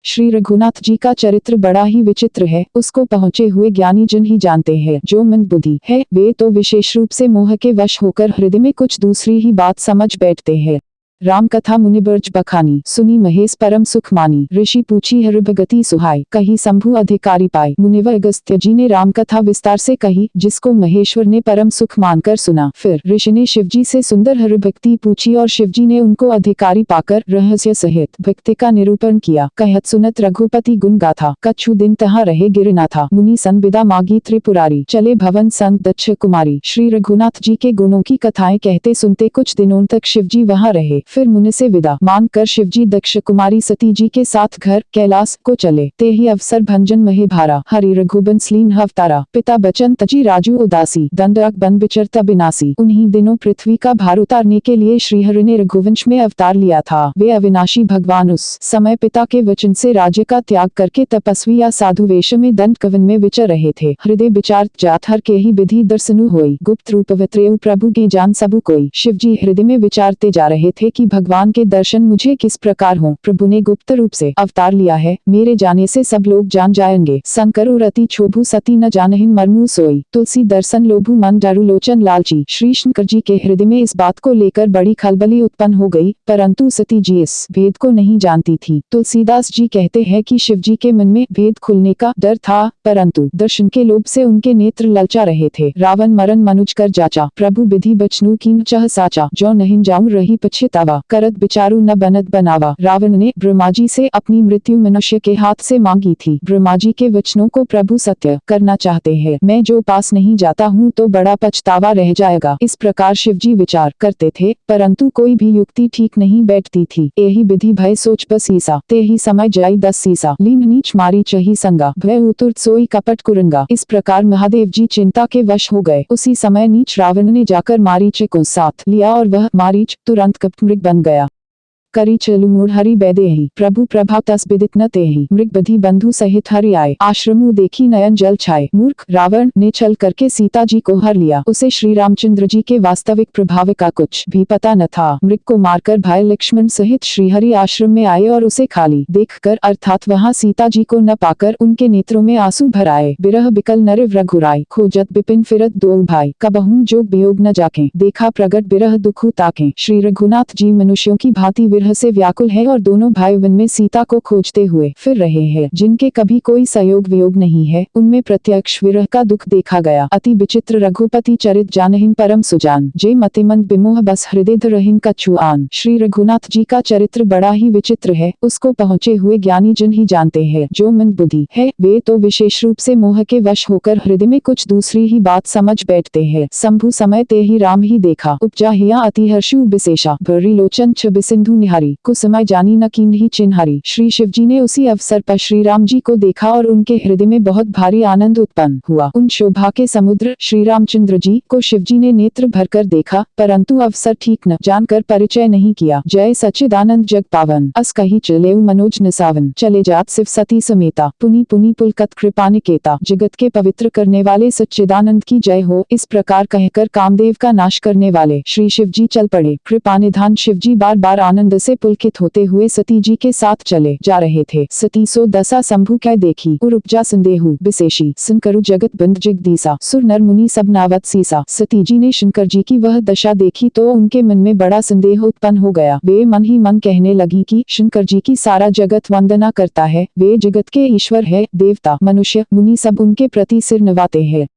श्री रघुनाथ जी का चरित्र बड़ा ही विचित्र है। उसको पहुँचे हुए ज्ञानी जन ही जानते हैं। जो मंद बुद्धि है वे तो विशेष रूप से मोह के वश होकर हृदय में कुछ दूसरी ही बात समझ बैठते हैं। राम कथा मुनिबर्ज बखानी, सुनी महेश परम सुख मानी। ऋषि पूछी हर भगति सुहाई, कही शंभु अधिकारी पाई। मुनिवर अगस्त्य जी ने राम कथा विस्तार से कही, जिसको महेश्वर ने परम सुख मानकर सुना। फिर ऋषि ने शिवजी से सुंदर हर भक्ति पूछी और शिवजी ने उनको अधिकारी पाकर रहस्य सहित भक्ति का निरूपण किया। कहत सुनत रघुपति गुण गाथा, कछु दिन तहाँ रहे गिरनाथा। मुनि सन बिदा मागी त्रिपुरारी, चले भवन संग दक्ष कुमारी। श्री रघुनाथ जी के गुणों की कथाएं कहते सुनते कुछ दिनों तक शिवजी वहाँ रहे। फिर मुनि से विदा मांगकर शिवजी दक्ष कुमारी सती जी के साथ घर कैलाश को चले। ते ही अवसर भंजन महे भारा, हरि रघुबंस लीन अवतारा। पिता बचन तजी राजू उदासी, दंडक बन बिचरता बिनासी। उन्हीं दिनों पृथ्वी का भार उतारने के लिए श्रीहरि ने रघुवंश में अवतार लिया था। वे अविनाशी भगवान उस समय पिता के वचन से राज्य का त्याग करके तपस्वी या साधु वेश में दंड कवन में विचर रहे थे। हृदय विचार जात हर के ही विधि दर्शनु होई, गुप्त रूप वित्रय प्रभु के जान सबु कोई। शिवजी हृदय में विचारते जा रहे थे कि भगवान के दर्शन मुझे किस प्रकार हों। प्रभु ने गुप्त रूप से अवतार लिया है, मेरे जाने से सब लोग जान जाएंगे। शंकर रति क्षोभु सती न जानहिन मरमु सोई, तुलसी दर्शन लोभु मन डरु लोचन लालची। श्री शंकर जी के हृदय में इस बात को लेकर बड़ी खलबली उत्पन्न हो गई, परंतु सती जी इस भेद को नहीं जानती थी। तुलसीदास जी कहते हैं कि शिव जी के मन में भेद खुलने का डर था, परंतु दर्शन के लोभ से उनके नेत्र ललचा रहे थे। रावण मरण मनुज कर जाचा, प्रभु विधि बचनु कीन चह साचा। जो नहीं जाऊं रही पछतावा, करत विचारू न बनत बनावा। रावण ने ब्रह्मा जी से अपनी मृत्यु मनुष्य के हाथ से मांगी थी। ब्रह्मा जी के वचनों को प्रभु सत्य करना चाहते हैं। मैं जो पास नहीं जाता हूँ तो बड़ा पछतावा रह जाएगा। इस प्रकार शिवजी विचार करते थे, परंतु कोई भी युक्ति ठीक नहीं बैठती थी। यही विधि भय सोच बसीसा, ते ही समय जाई 10 सीसा। लीन नीच मारी चही संगा, भय उतुर सोई कपट कुरंगा। इस प्रकार महादेव जी चिंता के वश हो गए। उसी समय नीच रावण ने जाकर मारीच को साथ लिया और वह मारीच तुरंत कपटमृग बन गया। करी चलु मूढ़ हरि बैदेहि, प्रभु प्रभाव तस विदित न तेहि। मृग बधि बंधु सहित हरि आए, आश्रमु देखी नयन जल छाए। मूर्ख रावण ने छल करके सीता जी को हर लिया। उसे श्री रामचंद्र जी के वास्तविक प्रभाव का कुछ भी पता न था। मृग को मारकर भाई लक्ष्मण सहित श्रीहरि आश्रम में आए और उसे खाली देखकर अर्थात वहाँ सीता जी को न पाकर उनके नेत्रों में आंसू भर आए। बिरह बिकल नरिव रघुराई, खोजत बिपिन फिरत दो भाई। कबहू जोग वियोग न जाके, देखा प्रगट बिरह दुखु ताके। श्री रघुनाथ जी मनुष्यों की भांति विरह से व्याकुल है और दोनों भाई वन में सीता को खोजते हुए फिर रहे हैं। जिनके कभी कोई संयोग वियोग नहीं है, उनमें प्रत्यक्ष विरह का दुख देखा गया। अति विचित्र रघुपति चरित जानहिन परम सुजान, जे मतिमंद विमोह बस हृदय रहिन कछु आन। श्री रघुनाथ जी का चरित्र बड़ा ही विचित्र है। उसको पहुँचे हुए ज्ञानी जन ही जानते हैं। जो मंद बुद्धि है वे तो विशेष रूप से मोह के वश होकर हृदय में कुछ दूसरी ही बात समझ बैठते हैं। शंभु समय ते ही राम ही देखा, उपजा हिया अति हर्षु विशेषा। भरी लोचन छबि सिंधु निहारी, कुसमय जानी न कीन्ही चिन्हारी। श्री शिवजी ने उसी अवसर पर श्री राम जी को देखा और उनके हृदय में बहुत भारी आनंद उत्पन्न हुआ। उन शोभा के समुद्र श्री रामचंद्र जी को शिवजी ने नेत्र भरकर देखा, परंतु अवसर ठीक न जानकर परिचय नहीं किया। जय सच्चिदानंद जग पावन, अस कही चलेउ मनोज निसावन। चले जात शिव सती समेता, पुनि पुनि पुलकत कृपा निकेता। जगत के पवित्र करने वाले सच्चिदानंद की जय हो। इस प्रकार कहकर कामदेव का नाश करने वाले श्री शिवजी चल पड़े। कृपा निधान शिवजी बार बार आनंद से पुलकित होते हुए सती जी के साथ चले जा रहे थे। सती सो दशा शंभु कै देखी, उर उपजा संदेहु विशेषी। सुनकरु जगत बंद जगदीसा, सुर नर मुनि सब नावत सीसा। सती जी ने शंकर जी की वह दशा देखी तो उनके मन में बड़ा संदेह उत्पन्न हो गया। वे मन ही मन कहने लगी कि शंकर जी की सारा जगत वंदना करता है, वे जगत के ईश्वर है। देवता मनुष्य मुनि सब उनके प्रति सिर नवाते हैं।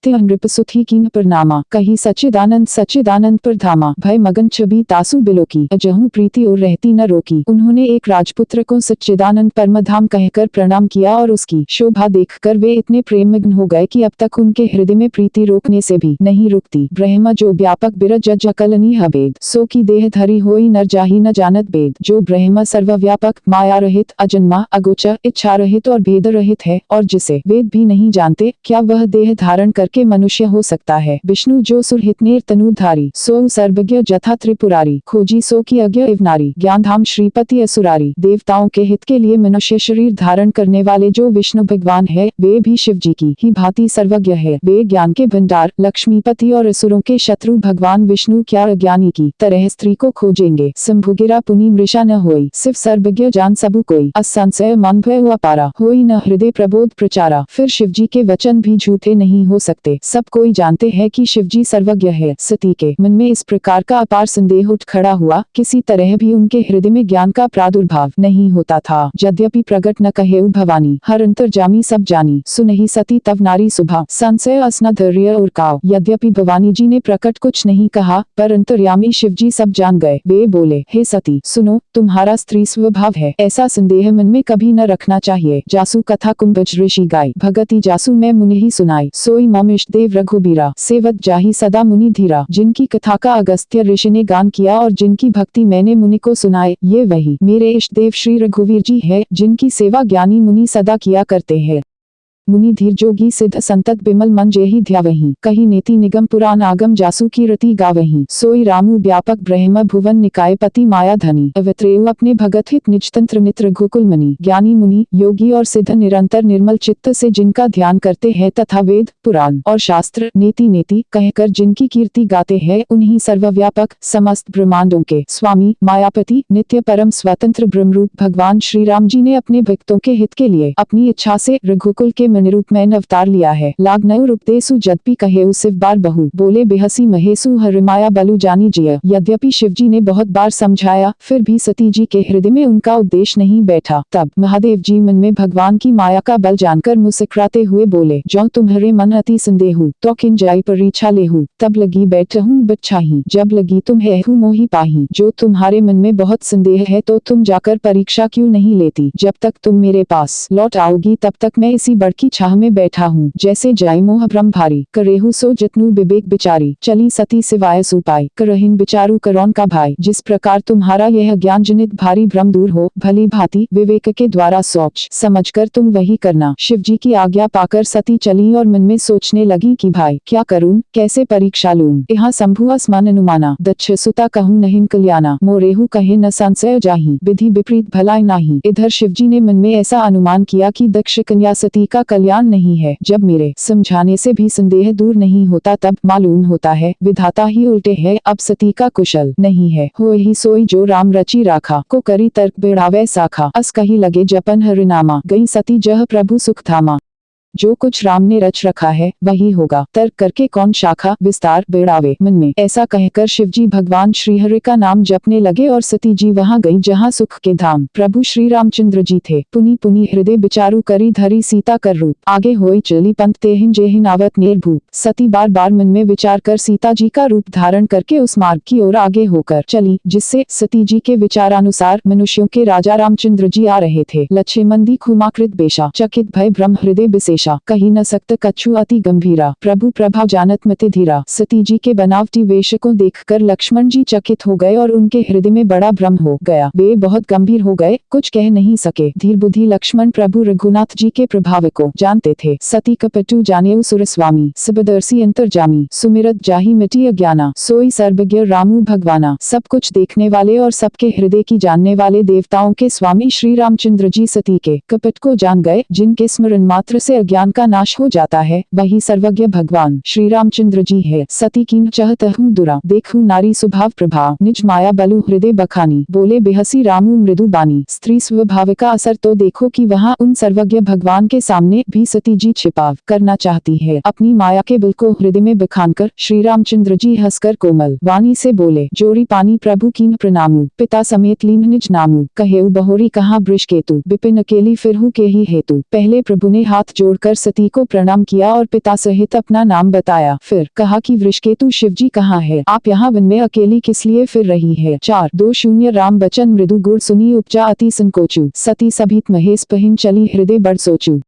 नृपसुथी कीन प्रनामा, कही सच्चिदानंद पर धामा। भय मगन छवि तासु बिलोकी, अजहू प्रीति और रहती न रोकी। उन्होंने एक राजपुत्र को सच्चिदानंद परमधाम कहकर प्रणाम किया और उसकी शोभा देखकर वे इतने प्रेममग्न हो गए कि अब तक उनके हृदय में प्रीति रोकने से भी नहीं रुकती। ब्रह्म जो व्यापक बिरज जकलनी हवेद, सो की देह धरी होई नर जाही न जानत बेद। जो ब्रह्म सर्वव्यापक, माया रहित, अजन्मा, अगोचर, इच्छा रहित और भेद रहित है, और जिसे वेद भी नहीं जानते, क्या वह देह धारण कर करके मनुष्य हो सकता है। विष्णु जो सुरहितनेर तनुधारी, सो सर्वज्ञ जथा त्रिपुरारी, खोजी सो की अज्ञ इवनारी, ज्ञानधाम श्रीपति असुरारी। देवताओं के हित के लिए मनुष्य शरीर धारण करने वाले जो विष्णु भगवान है, वे भी शिव जी की ही भांति सर्वज्ञ है। वे ज्ञान के भंडार, लक्ष्मीपति और असुरों के शत्रु भगवान विष्णु क्या अज्ञानी की तरह स्त्री को खोजेंगे। शंभुगिरा पुनि मृषा न होई, सिर्फ सर्वज्ञ जान सबु कोई, असंशय मन भय अपारा, होई न हृदय प्रबोध प्रचारा। फिर शिव जी के वचन भी झूठे नहीं हो सकते। सब कोई जानते हैं कि शिव जी सर्वज्ञ है। सती के मन में इस प्रकार का अपार संदेह उठ खड़ा हुआ, किसी तरह भी उनके हृदय में ज्ञान का प्रादुर्भाव नहीं होता था। यद्यपि प्रकट न कहे भवानी, हर अंतर्जामी सब जानी, सुनहि सती तब नारी सुभा, संशय असना धैर्य और काव। यद्यपि भवानी जी ने प्रकट कुछ नहीं कहा, पर अंतर्यामी शिव जी सब जान गए। वे बोले, हे सती सुनो, तुम्हारा स्त्री स्वभाव है, ऐसा संदेह मन में कभी न रखना चाहिए। जासु कथा कुंभज ऋषि गाय, भगति जासु मैं मुनि ही सुनाई, सोई मम इष्ट देव रघुबीरा, सेवत जाहि सदा मुनि धीरा। जिनकी कथा का अगस्त्य ऋषि ने गान किया और जिनकी भक्ति मैंने मुनि को सुनाए, ये वही मेरे इष्ट देव श्री रघुवीर जी है, जिनकी सेवा ज्ञानी मुनि सदा किया करते हैं। मुनि धीर जोगी सिद्ध संतत बिमल मन जेहि ध्यावहीं, कही नेति निगम पुराण आगम जासु की रति गावहीं। सोई रामु व्यापक ब्रह्म भुवन निकाय पति माया धनी, अवत्रेयु अपने भगत हित निज तंत्र मित्र रघुकुल मणि। ज्ञानी मुनि योगी और सिद्ध निरंतर निर्मल चित्त से जिनका ध्यान करते हैं तथा वेद पुराण और शास्त्र नेति नेति कहकर जिनकी कीर्ति गाते हैं, उन्हीं सर्वव्यापक समस्त ब्रह्मांडों के स्वामी मायापति नित्य परम स्वतंत्र ब्रह्मरूप भगवान श्री राम जी ने अपने भक्तों के हित के लिए अपनी इच्छा से रघुकुल के निरूप में अवतार लिया है। लाग नयु रूपदेसु जदपि कहेउ शिव बार बहु, बोले बेहसी महेसु हर माया बलु जानी जिय। यद्यपि शिव जी ने बहुत बार समझाया, फिर भी सती जी के हृदय में उनका उपदेश नहीं बैठा। तब महादेव जी मन में भगवान की माया का बल जानकर मुस्कुराते हुए बोले, जो तुम्हारे मन अति संदेहु, तो किन जाय परीक्षा लेहु। तब लगी बैठहूँ बच्चाही, जब लगी तुम्हें मोहि पाही। जो तुम्हारे मन में बहुत संदेह है तो तुम जाकर परीक्षा क्यों नहीं लेती। जब तक तुम मेरे पास लौट आओगी तब तक मैं इसी बड़की छाह में बैठा हूँ। जैसे जाय मोह भ्रम भारी, करेहु सो जतनु विवेक बिचारी। चली सती सिवाय सुपाई, करहिन बिचारू करौन का भाई। जिस प्रकार तुम्हारा यह ज्ञान जनित भारी भ्रम दूर हो, भली भांति विवेक के द्वारा सोच समझकर तुम वही करना। शिव जी की आज्ञा पाकर सती चली और मन में सोचने लगी कि भाई क्या करूँ, कैसे परीक्षा लूँ। यहाँ शंभु असमान अनुमाना, दक्ष सुता कहूँ नहीं कल्याणा। मोरेहु कहे न संशय जाही, विधि विपरीत भलाई नाही। इधर शिव जी ने मन में ऐसा अनुमान किया कि दक्ष कन्या सती का कल्याण नहीं है। जब मेरे समझाने से भी संदेह दूर नहीं होता तब मालूम होता है विधाता ही उल्टे है। अब सती का कुशल नहीं है, हो ही सोई जो राम रची राखा। को करी तर्क बेड़ावे साखा, अस कही लगे जपन हरिनामा। गई सती जह प्रभु सुख धामा। जो कुछ राम ने रच रखा है वही होगा, तर्क करके कौन शाखा विस्तार बेड़ावे। मन में ऐसा कहकर शिव जी भगवान श्री हरि का नाम जपने लगे और सती जी वहां गई जहां सुख के धाम प्रभु श्री रामचंद्र जी थे। पुनि पुनि हृदय विचारु करी धरी सीता कर रूप, आगे होई चली पंथ तेहिन जेहिन आवत निर्भूप। सती बार बार मन में विचार कर सीता जी का रूप धारण करके उस मार्ग की ओर आगे होकर चली जिससे सती जी के विचारानुसार मनुष्यों के राजा रामचंद्र जी आ रहे थे। लक्ष्मण दी खुमाकृत बेशा, चकित भय ब्रह्म हृदय विशेषा। कही न सकत कछु अति गंभीरा, प्रभु प्रभा जानत मति धीरा। सती जी के बनावटी वेश को देखकर लक्ष्मण जी चकित हो गए और उनके हृदय में बड़ा भ्रम हो गया। वे बहुत गंभीर हो गए, कुछ कह नहीं सके। धीर बुद्धि लक्ष्मण प्रभु रघुनाथ जी के प्रभाव को जानते थे। सती कपटु जानेउ सुर स्वामी, सबदर्शी अंतर्जामी। सुमिरत जाहि मिटी अज्ञाना, सोई सर्वज्ञ रामु भगवाना। सब कुछ देखने वाले और सबके हृदय की जानने वाले देवताओं के स्वामी श्री रामचंद्र जी सती के कपट को जान गए। जिनके स्मरण मात्र से ज्ञान का नाश हो जाता है वही सर्वज्ञ भगवान श्री रामचंद्र जी है। सती कीन चहतहु दुरा, देखु नारी स्वभाव प्रभाव। निज माया बलु हृदय बखानी, बोले बेहसी रामु मृदु बानी। स्त्री स्वभाव का असर तो देखो कि वहाँ उन सर्वज्ञ भगवान के सामने भी सती जी छिपाव करना चाहती है। अपनी माया के बल को हृदय में बखानकर श्री रामचंद्र जी हंसकर कोमल वाणी से बोले, जोरी पानी प्रभु कीन प्रणामु। पिता समेत लीन निज नामु, कहेउ बहोरी कहाँ वृषकेतु। विपिन अकेली फिरहु के ही हेतु। पहले प्रभु ने हाथ जोड़कर सती को प्रणाम किया और पिता सहित अपना नाम बताया। फिर कहा कि वृषकेतु शिव जी कहाँ है, आप यहाँ वन में अकेली किस लिए फिर रही है। 4-2-0 राम बचन मृदु गुड़ सुनी उपजा अति संकोचु। सती सभीत महेश पहिन चली हृदय बड़ सोचू।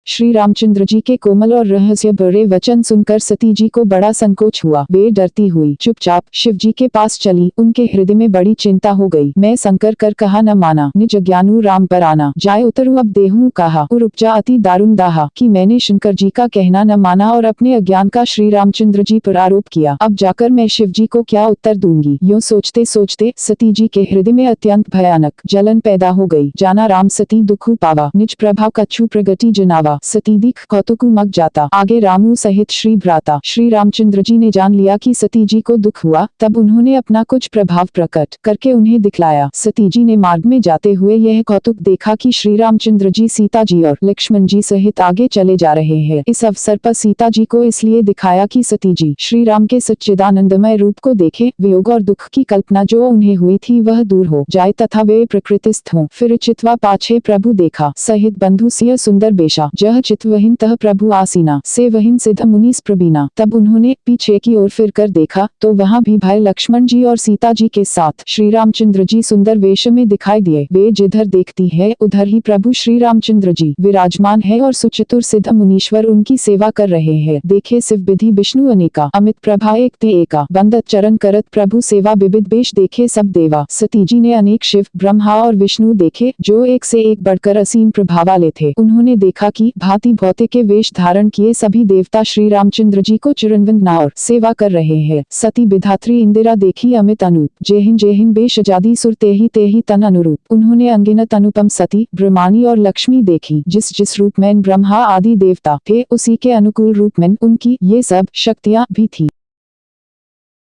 श्री रामचंद्र जी के कोमल और रहस्य भरे वचन सुनकर सती जी को बड़ा संकोच हुआ। वे डरती हुई चुपचाप शिव जी के पास चली। उनके हृदय में बड़ी चिंता हो गई। मैं संकर कर कहा न माना, निज ज्ञानु राम पर आना, जाए उतरू अब देहूं कहा, और उपजा अति दारुण दाहा, कि मैंने शंकर जी का कहना न माना और अपने अज्ञान का श्री रामचंद्र जी पर आरोप किया। अब जाकर मैं शिव जी को क्या उत्तर दूंगी। यूं सोचते सोचते सती जी के हृदय में अत्यंत भयानक जलन पैदा हो गई। जाना राम सती दुखु पावा, निज प्रभा कछु प्रगति जनावा, सती दिख कौतुकु मग जाता, आगे रामू सहित श्री भ्राता। श्री रामचंद्र जी ने जान लिया कि सती जी को दुख हुआ, तब उन्होंने अपना कुछ प्रभाव प्रकट करके उन्हें दिखलाया। सती जी ने मार्ग में जाते हुए यह कौतुक देखा कि श्री रामचंद्र जी सीता जी और लक्ष्मण जी सहित आगे चले जा रहे हैं। इस अवसर पर सीता जी को इसलिए दिखाया कि सती जी श्री राम के सच्चिदानंदमय रूप को देखे, वियोग और दुख की कल्पना जो उन्हें हुई थी वह दूर हो जाए तथा वे प्रकृतिस्थ हों। फिर चितवा पाछे प्रभु देखा, सहित बंधु सिय सुंदर बेशा, जह चितवहिन तह प्रभु आसीना, से वहिन सिद्ध मुनीस प्रवीणा। तब उन्होंने पीछे की ओर फिर कर देखा तो वहाँ भी भाई लक्ष्मण जी और सीता जी के साथ श्री रामचंद्र जी सुंदर वेश में दिखाई दिए। वे जिधर देखती है उधर ही प्रभु श्री रामचंद्र जी विराजमान है और सुचतुर सिद्ध मुनीश्वर उनकी सेवा कर रहे हैं। देखे शिव विधि विष्णु अनेका, अमित प्रभा एक ते एका, बंदत चरण करत प्रभु सेवा, विविध बेश देखे सब देवा। सती जी ने अनेक शिव ब्रह्मा और विष्णु देखे जो एक से एक बढ़कर असीम प्रभाव वाले थे। उन्होंने देखा कि भांति भौतिक के वेश धारण किए सभी देवता श्री रामचंद्र जी को चिरंवंदना और सेवा कर रहे हैं। सती विधात्री इंदिरा देखी अमित अनूप, जेहिन बेश जादी सुर तेहि तन अनुरूप। उन्होंने अंगिनत अनुपम सती ब्रह्माणी और लक्ष्मी देखी, जिस रूप में ब्रह्मा आदि देवता थे उसी के अनुकूल रूप में उनकी ये सब शक्तियाँ भी थी।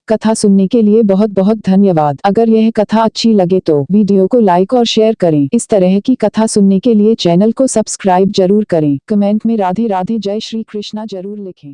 कथा सुनने के लिए बहुत बहुत धन्यवाद। अगर यह कथा अच्छी लगे तो वीडियो को लाइक और शेयर करें। इस तरह की कथा सुनने के लिए चैनल को सब्सक्राइब जरूर करें। कमेंट में राधे राधे जय श्री कृष्णा जरूर लिखें।